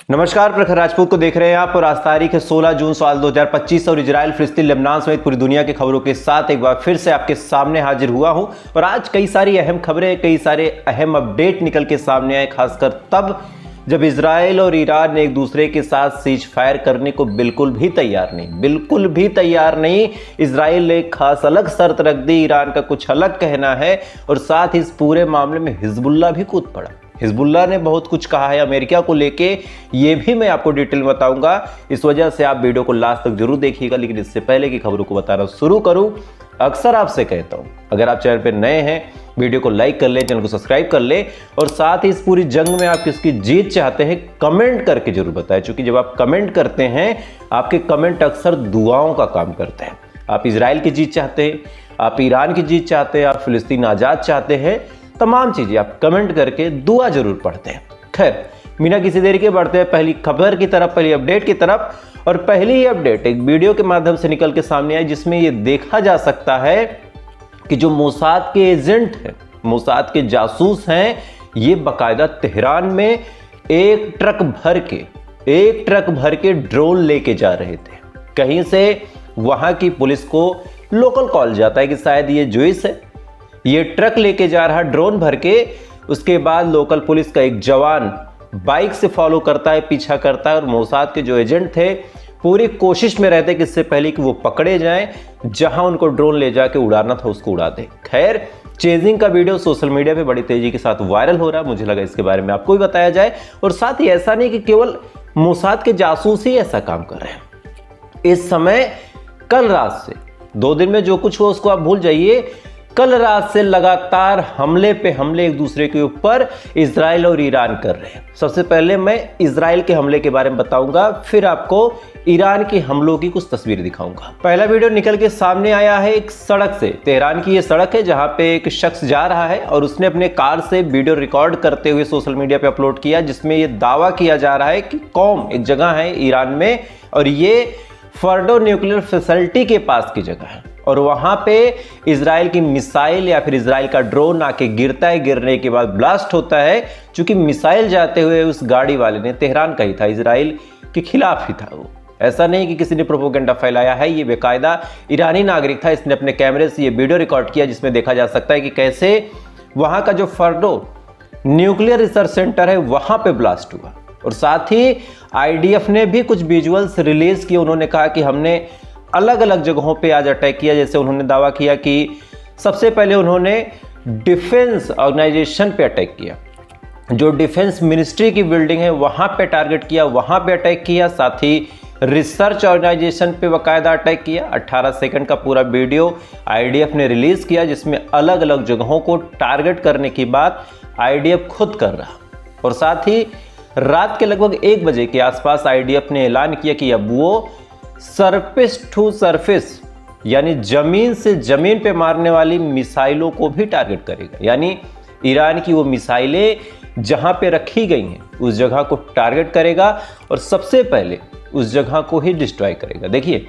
नमस्कार, प्रखर राजपूत को देख रहे हैं आप और आज तारीख है 16 जून साल 2025 और इजराइल, फिलिस्तीन, लेबनान समेत पूरी दुनिया की खबरों के साथ एक बार फिर से आपके सामने हाजिर हुआ हूं। और आज कई सारी अहम खबरें, कई सारे अहम अपडेट निकल के सामने आए, खासकर तब जब इजराइल और ईरान ने एक दूसरे के साथ सीज फायर करने को बिल्कुल भी तैयार नहीं। इजराइल ने खास अलग शर्त रख दी, ईरान का कुछ अलग कहना है और साथ ही इस पूरे मामले में हिजबुल्लाह भी कूद पड़ा। हिजबुल्लाह ने बहुत कुछ कहा है अमेरिका को लेके, ये भी मैं आपको डिटेल में बताऊंगा। इस वजह से आप वीडियो को लास्ट तक जरूर देखिएगा। लेकिन इससे पहले की खबरों को बताना शुरू करूं, अक्सर आपसे कहता हूं, अगर आप चैनल पे नए हैं वीडियो को लाइक कर ले, चैनल को सब्सक्राइब कर ले और साथ ही इस पूरी जंग में आप किसकी जीत चाहते हैं कमेंट करके जरूर बताएं। क्योंकि जब आप कमेंट करते हैं, आपके कमेंट अक्सर दुआओं का काम करते हैं। आप इजराइल की जीत चाहते हैं, आप ईरान की जीत चाहते हैं, आप फिलिस्तीन आजाद चाहते हैं, तमाम चीजें आप कमेंट करके दुआ जरूर पढ़ते हैं। खैर, बिना किसी देरी के बढ़ते हैं पहली खबर की तरफ, पहली अपडेट की तरफ। और पहली ही अपडेट एक वीडियो के माध्यम से निकल के सामने आई, जिसमें यह देखा जा सकता है कि जो मोसाद के एजेंट हैं, मोसाद के जासूस हैं, ये बाकायदा तेहरान में एक ट्रक भर के ड्रोन लेके जा रहे थे। कहीं से वहां की पुलिस को लोकल कॉल जाता है कि शायद ये जुइस है, ये ट्रक लेके जा रहा ड्रोन भर के। उसके बाद लोकल पुलिस का एक जवान बाइक से फॉलो करता है, पीछा करता है और मोसाद के जो एजेंट थे पूरी कोशिश में रहते कि इससे पहले कि वो पकड़े जाएं, जहां उनको ड्रोन ले जाके उड़ाना था उसको उड़ा दे। खैर, चेजिंग का वीडियो सोशल मीडिया पे बड़ी तेजी के साथ वायरल हो रहा है। मुझे लगा इसके बारे में आपको भी बताया जाए। और साथ ही ऐसा नहीं कि केवल मोसाद के जासूस ही ऐसा काम कर रहे हैं। इस समय कल रात से 2 दिन में जो कुछ हुआ उसको आप भूल जाइए। कल रात से लगातार हमले पे हमले एक दूसरे के ऊपर इजराइल और ईरान कर रहे हैं। सबसे पहले मैं इजराइल के हमले के बारे में बताऊंगा, फिर आपको ईरान के हमलों की कुछ तस्वीरें दिखाऊंगा। पहला वीडियो निकल के सामने आया है एक सड़क से। तेहरान की ये सड़क है जहां पे एक शख्स जा रहा है और उसने अपने कार से वीडियो रिकॉर्ड करते हुए सोशल मीडिया पे अपलोड किया, जिसमें यह दावा किया जा रहा है कि कौम एक जगह है ईरान में और ये फर्डो न्यूक्लियर फैसिलिटी के पास की जगह है और वहां पे इजराइल की मिसाइल या फिर इजराइल का ड्रोन आके गिरता है। गिरने के बाद ब्लास्ट होता है। चूंकि मिसाइल जाते हुए उस गाड़ी वाले ने तेहरान का ही था, इजराइल के खिलाफ ही था। वो ऐसा नहीं कि किसी ने प्रोपोगेंडा फैलाया है, ये बेकायदा ईरानी नागरिक था। इसने अपने कैमरे से ये वीडियो रिकॉर्ड किया, जिसमें देखा जा सकता है कि कैसे वहां का जो फर्डो न्यूक्लियर रिसर्च सेंटर है वहां पे ब्लास्ट हुआ। और साथ ही आईडीएफ ने भी कुछ विजुअल्स रिलीज किए। उन्होंने कहा कि हमने अलग अलग जगहों पे आज अटैक किया। जैसे उन्होंने दावा किया कि सबसे पहले उन्होंने डिफेंस ऑर्गेनाइजेशन पे अटैक किया, जो डिफेंस मिनिस्ट्री की बिल्डिंग है वहां पे टारगेट किया, वहां पे अटैक किया। साथ ही रिसर्च ऑर्गेनाइजेशन पे बाकायदा अटैक किया। 18 सेकंड का पूरा वीडियो आईडीएफ ने रिलीज किया, जिसमें अलग अलग जगहों को टारगेट करने की बात आईडीएफ खुद कर रहा। और साथ ही रात के लगभग 1 बजे के आसपास आईडीएफ ने ऐलान किया कि अब वो सरफेस टू सरफेस यानी जमीन से जमीन पे मारने वाली मिसाइलों को भी टारगेट करेगा। यानी ईरान की वो मिसाइलें जहां पे रखी गई हैं उस जगह को टारगेट करेगा और सबसे पहले उस जगह को ही डिस्ट्रॉय करेगा। देखिए,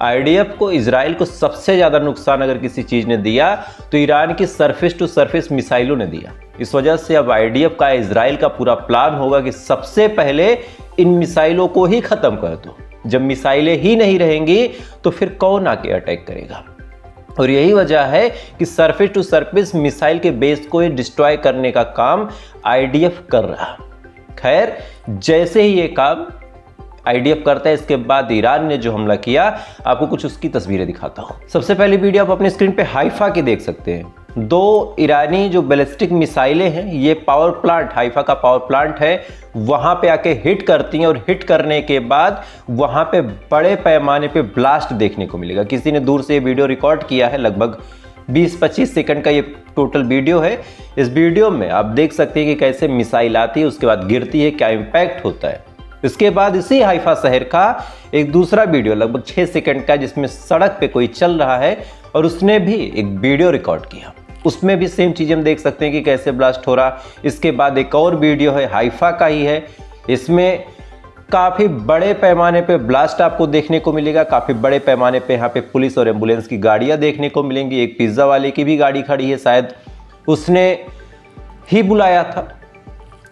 आईडीएफ को, इजराइल को सबसे ज्यादा नुकसान अगर किसी चीज ने दिया तो ईरान की सरफेस टू सरफेस मिसाइलों ने दिया। इस वजह से अब आईडीएफ का, इजराइल का पूरा प्लान होगा कि सबसे पहले इन मिसाइलों को ही खत्म कर दो। जब मिसाइलें ही नहीं रहेंगी तो फिर कौन आके अटैक करेगा। और यही वजह है कि सरफेस टू सरफेस मिसाइल के बेस को डिस्ट्रॉय करने का काम आईडीएफ कर रहा। खैर, जैसे ही ये काम आईडीएफ करता है, इसके बाद ईरान ने जो हमला किया, आपको कुछ उसकी तस्वीरें दिखाता हूं। सबसे पहली वीडियो आप अपने स्क्रीन पे हाइफा की देख सकते हैं। 2 ईरानी जो बैलिस्टिक मिसाइलें हैं, ये पावर प्लांट, हाइफा का पावर प्लांट है, वहां पे आके हिट करती हैं और हिट करने के बाद वहां पे बड़े पैमाने पे ब्लास्ट देखने को मिलेगा। किसी ने दूर से ये वीडियो रिकॉर्ड किया है, लगभग 20-25 सेकंड का ये टोटल वीडियो है। इस वीडियो में आप देख सकते हैं कि कैसे मिसाइल आती है, उसके बाद गिरती है, क्या इंपैक्ट होता है। इसके बाद इसी हाइफा शहर का एक दूसरा वीडियो लगभग 6 सेकंड का, जिसमें सड़क पे कोई चल रहा है और उसने भी एक वीडियो रिकॉर्ड किया। उसमें भी सेम चीज़ हम देख सकते हैं कि कैसे ब्लास्ट हो रहा। इसके बाद एक और वीडियो है, हाइफा का ही है, इसमें काफ़ी बड़े पैमाने पे ब्लास्ट आपको देखने को मिलेगा। काफ़ी बड़े पैमाने पे यहाँ पे पुलिस और एम्बुलेंस की गाड़ियाँ देखने को मिलेंगी। एक पिज़्ज़ा वाले की भी गाड़ी खड़ी है, शायद उसने ही बुलाया था।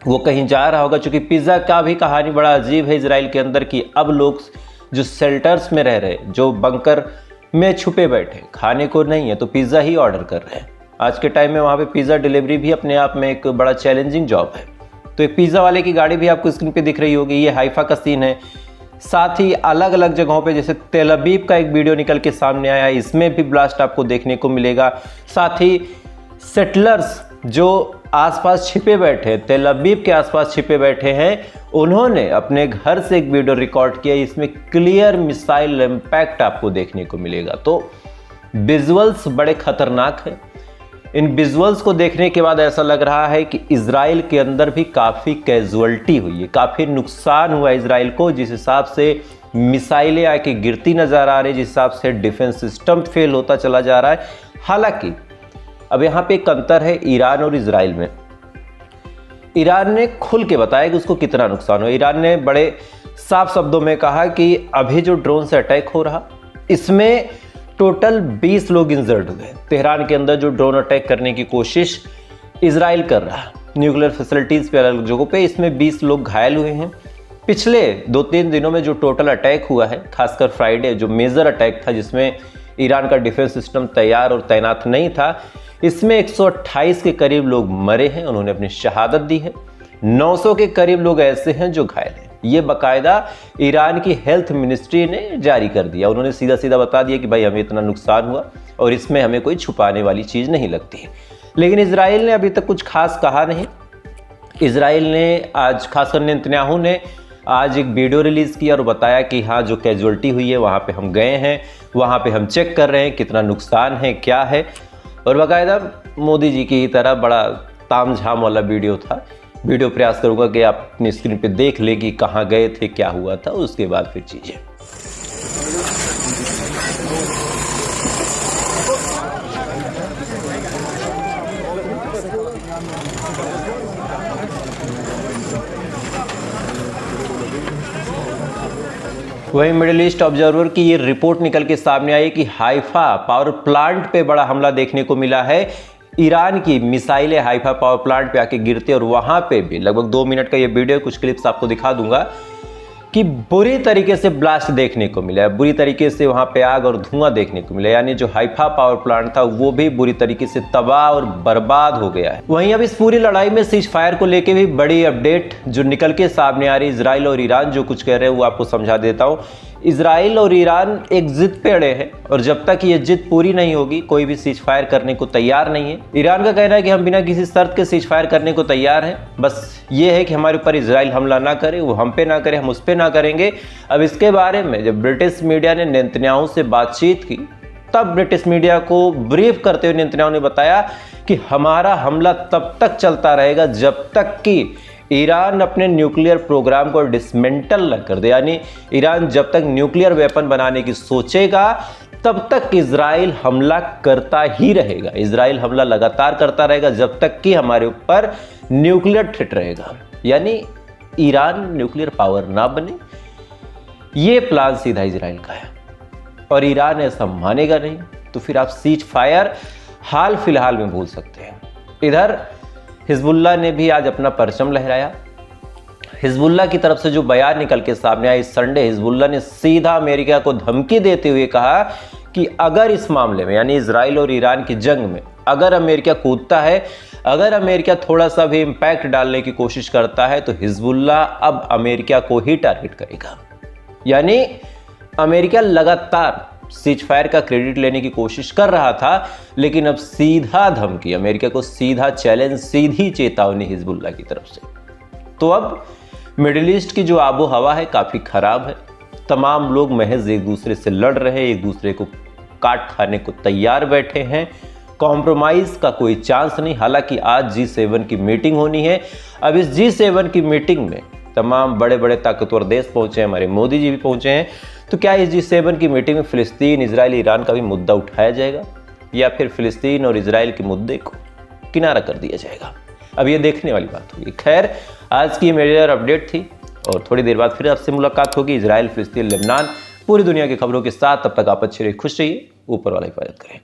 वो कहीं जा रहा होगा। चूँकि पिज़्ज़ा का भी कहानी बड़ा अजीब है इसराइल के अंदर कि अब लोग जो शेल्टर्स में रह रहे, जो बंकर में छुपे बैठे, खाने को नहीं है तो पिज़्ज़ा ही ऑर्डर कर रहे हैं। आज के टाइम में वहाँ पे पिज़्ज़ा डिलीवरी भी अपने आप में एक बड़ा चैलेंजिंग जॉब है। तो एक पिज़्ज़ा वाले की गाड़ी भी आपको स्क्रीन पे दिख रही होगी, ये हाइफा का सीन है। साथ ही अलग अलग जगहों पे जैसे तेल अवीव का एक वीडियो निकल के सामने आया, इसमें भी ब्लास्ट आपको देखने को मिलेगा। साथ ही सेटलर्स जो आसपास छिपे बैठे, तेल अवीव के आसपास छिपे बैठे हैं, उन्होंने अपने घर से एक वीडियो रिकॉर्ड किया, इसमें क्लियर मिसाइल इम्पैक्ट आपको देखने को मिलेगा। तो विजुअल्स बड़े खतरनाक हैं। इन विजुअल्स को देखने के बाद ऐसा लग रहा है कि इजराइल के अंदर भी काफ़ी कैजुअलिटी हुई है, काफ़ी नुकसान हुआ इजराइल को। जिस हिसाब से मिसाइलें आके गिरती नज़र आ रही, जिस हिसाब से डिफेंस सिस्टम फेल होता चला जा रहा है। हालांकि अब यहाँ पे एक अंतर है ईरान और इजराइल में। ईरान ने खुल के बताया कि उसको कितना नुकसान हुआ। ईरान ने बड़े साफ शब्दों में कहा कि अभी जो ड्रोन से अटैक हो रहा, इसमें टोटल 20 लोग इंजर्ड हुए। तेहरान के अंदर जो ड्रोन अटैक करने की कोशिश इजराइल कर रहा, न्यूक्लियर फैसिलिटीज़ पे अलग जगहों पे, इसमें 20 लोग घायल हुए हैं। पिछले 2-3 दिनों में जो टोटल अटैक हुआ है, खासकर फ्राइडे जो मेजर अटैक था जिसमें ईरान का डिफेंस सिस्टम तैयार और तैनात नहीं था, इसमें 128 के करीब लोग मरे हैं, उन्होंने अपनी शहादत दी है। 900 के करीब लोग ऐसे हैं जो घायल हैं। ये बाकायदा ईरान की हेल्थ मिनिस्ट्री ने जारी कर दिया। उन्होंने सीधा सीधा बता दिया कि भाई हमें इतना नुकसान हुआ और इसमें हमें कोई छुपाने वाली चीज़ नहीं लगती है। लेकिन इजराइल ने अभी तक कुछ खास कहा नहीं। इजराइल ने आज, खासकर नेतन्याहू ने आज एक वीडियो रिलीज़ किया और बताया कि हाँ, जो कैजुअलिटी हुई है वहाँ पे हम गए हैं, वहाँ पे हम चेक कर रहे हैं कितना नुकसान है, क्या है। और बाकायदा मोदी जी की तरह बड़ा तामझाम वाला वीडियो था। वीडियो प्रयास करूंगा कि आप अपनी स्क्रीन पे देख ले कि कहाँ गए थे, क्या हुआ था, उसके बाद फिर चीज़ें। वहीं मिडिल ईस्ट ऑब्जर्वर की ये रिपोर्ट निकल के सामने आई कि हाइफा पावर प्लांट पे बड़ा हमला देखने को मिला है। ईरान की मिसाइलें हाइफा पावर प्लांट पे आके गिरते और वहां पे भी लगभग 2 मिनट का ये वीडियो, कुछ क्लिप्स आपको दिखा दूंगा कि बुरी तरीके से ब्लास्ट देखने को मिला है, बुरी तरीके से वहां पे आग और धुआं देखने को मिला। यानी जो हाइफा पावर प्लांट था वो भी बुरी तरीके से तबाह और बर्बाद हो गया है। वहीं अब इस पूरी लड़ाई में सीज फायर को लेके भी बड़ी अपडेट जो निकल के सामने आ रही। इजराइल और ईरान जो कुछ कह रहे हैं वो आपको समझा देता हूँ। इजराइल और ईरान एक जिद पे अड़े हैं और जब तक ये जिद पूरी नहीं होगी कोई भी सीज फायर करने को तैयार नहीं है। ईरान का कहना है कि हम बिना किसी शर्त के सीज फायर करने को तैयार हैं, बस ये है कि हमारे ऊपर इजराइल हमला ना करे, वो हम पे ना करे, हम उस पे ना करेंगे। अब इसके बारे में जब ब्रिटिश मीडिया ने नेतन्याहू से बातचीत की, तब ब्रिटिश मीडिया को ब्रीफ करते हुए नेतन्याहू ने बताया कि हमारा हमला तब तक चलता रहेगा जब तक कि ईरान अपने न्यूक्लियर प्रोग्राम को डिसमेंटल न कर दे। यानी ईरान जब तक न्यूक्लियर वेपन बनाने की सोचेगा तब तक इजराइल हमला करता ही रहेगा। इजराइल हमला लगातार करता रहेगा जब तक कि हमारे ऊपर न्यूक्लियर थ्रेट रहेगा, यानी ईरान न्यूक्लियर पावर ना बने। ये प्लान सीधा इजराइल का है और ईरान ऐसा मानेगा नहीं तो फिर आप सीज फायर हाल फिलहाल में भूल सकते हैं। इधर हिजबुल्लाह ने भी आज अपना परचम लहराया। हिजबुल्लाह की तरफ से जो बयान निकल के सामने आया इस संडे, हिजबुल्लाह ने सीधा अमेरिका को धमकी देते हुए कहा कि अगर इस मामले में यानी इजराइल और ईरान की जंग में अगर अमेरिका कूदता है, अगर अमेरिका थोड़ा सा भी इम्पैक्ट डालने की कोशिश करता है तो हिजबुल्लाह अब अमेरिका को ही टारगेट करेगा। यानी अमेरिका लगातार सीज फायर का क्रेडिट लेने की कोशिश कर रहा था, लेकिन अब सीधा धमकी, अमेरिका को सीधा चैलेंज, सीधी चेतावनी हिजबुल्लाह की तरफ से। तो अब मिडिल ईस्ट की जो आबो हवा है काफ़ी खराब है। तमाम लोग महज एक दूसरे से लड़ रहे हैं, एक दूसरे को काट खाने को तैयार बैठे हैं। कॉम्प्रोमाइज़ का कोई चांस नहीं। हालांकि आज G7 की मीटिंग होनी है। अब इस G7 की मीटिंग में तमाम बड़े बड़े ताकतवर देश पहुंचे हैं, हमारे मोदी जी भी पहुंचे हैं। तो क्या इस G7 की मीटिंग में फ़िलिस्तीन, इजराइल, ईरान का भी मुद्दा उठाया जाएगा या फिर फ़िलिस्तीन और इजराइल के मुद्दे को किनारा कर दिया जाएगा? अब ये देखने वाली बात होगी। खैर, आज की मेजर अपडेट थी और थोड़ी देर बाद फिर आपसे मुलाकात होगी। इजराइल, फ़िलिस्तीन, लेबनान, पूरी दुनिया की खबरों के साथ। तब तक आप अच्छे रहिए, खुश रहिए, ऊपर वाला हिफाजत करें।